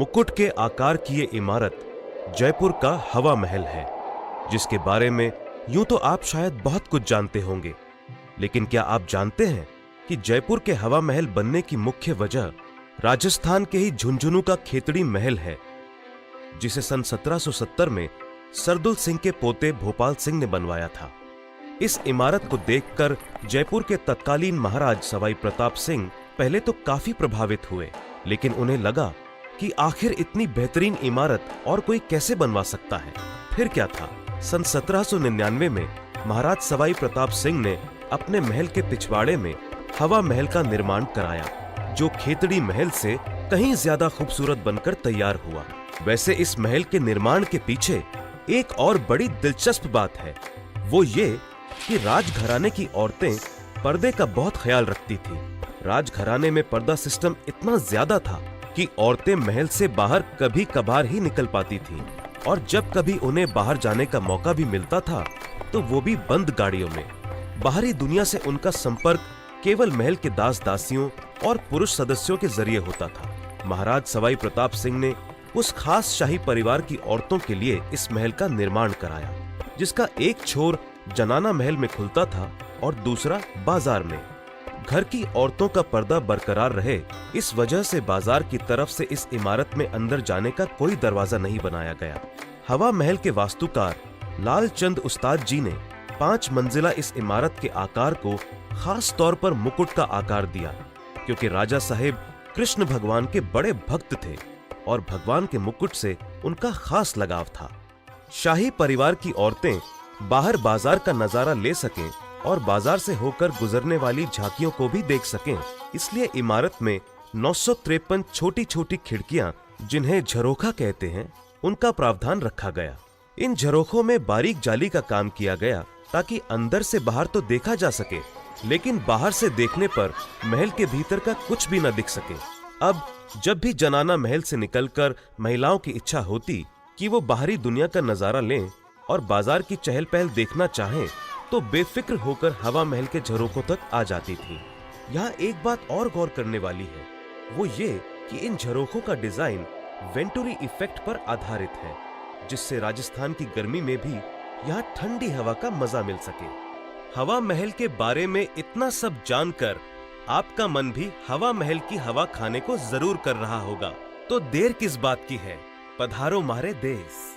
मुकुट के आकार की ये इमारत जयपुर का हवा महल है, जिसके बारे में यूं तो आप शायद बहुत कुछ जानते होंगे, लेकिन क्या आप जानते हैं कि जयपुर के हवा महल बनने की मुख्य वजह राजस्थान के ही झुंझुनू का खेतड़ी महल है, जिसे सन 1770 में सरदुल सिंह के पोते भोपाल सिंह ने बनवाया था। इस इमारत को देखकर जयपुर के तत्कालीन महाराज सवाई प्रताप सिंह पहले तो काफी प्रभावित हुए, लेकिन उन्हें लगा कि आखिर इतनी बेहतरीन इमारत और कोई कैसे बनवा सकता है। फिर क्या था, सन 1799 में महाराज सवाई प्रताप सिंह ने अपने महल के पिछवाड़े में हवा महल का निर्माण कराया, जो खेतड़ी महल से कहीं ज्यादा खूबसूरत बनकर तैयार हुआ। वैसे इस महल के निर्माण के पीछे एक और बड़ी दिलचस्प बात है, वो ये कि राजघराने की औरतें पर्दे का बहुत ख्याल रखती थी। राजघराने में पर्दा सिस्टम इतना ज्यादा था कि औरतें महल से बाहर कभी कभार ही निकल पाती थीं, और जब कभी उन्हें बाहर जाने का मौका भी मिलता था तो वो भी बंद गाड़ियों में। बाहरी दुनिया से उनका संपर्क केवल महल के दास दासियों और पुरुष सदस्यों के जरिए होता था। महाराज सवाई प्रताप सिंह ने उस खास शाही परिवार की औरतों के लिए इस महल का निर्माण कराया, जिसका एक छोर जनाना महल में खुलता था और दूसरा बाजार में। घर की औरतों का पर्दा बरकरार रहे, इस वजह से बाजार की तरफ से इस इमारत में अंदर जाने का कोई दरवाजा नहीं बनाया गया। हवा महल के वास्तुकार लालचंद उस्ताद जी ने 5 मंजिला इस इमारत के आकार को खास तौर पर मुकुट का आकार दिया, क्योंकि राजा साहेब कृष्ण भगवान के बड़े भक्त थे और भगवान के मुकुट से उनका खास लगाव था। शाही परिवार की औरतें बाहर बाजार का नजारा ले सकें और बाजार से होकर गुजरने वाली झांकियों को भी देख सकें, इसलिए इमारत में 953 छोटी छोटी खिड़कियां, जिन्हें झरोखा कहते हैं, उनका प्रावधान रखा गया। इन झरोखों में बारीक जाली का काम किया गया ताकि अंदर से बाहर तो देखा जा सके, लेकिन बाहर से देखने पर महल के भीतर का कुछ भी न दिख सके। अब जब भी जनाना महल से निकलकर महिलाओं की इच्छा होती कि वो बाहरी दुनिया का नजारा लें और बाजार की चहल पहल देखना चाहें, तो बेफिक्र होकर हवा महल के झरोखों तक आ जाती थी। यहाँ एक बात और गौर करने वाली है, वो ये कि इन झरोखों का डिजाइन वेंटुरी इफेक्ट पर आधारित है, जिससे राजस्थान की गर्मी में भी यहाँ ठंडी हवा का मजा मिल सके। हवा महल के बारे में इतना सब जानकर आपका मन भी हवा महल की हवा खाने को जरूर कर रहा होगा, तो देर किस बात की है, पधारो मारे देश।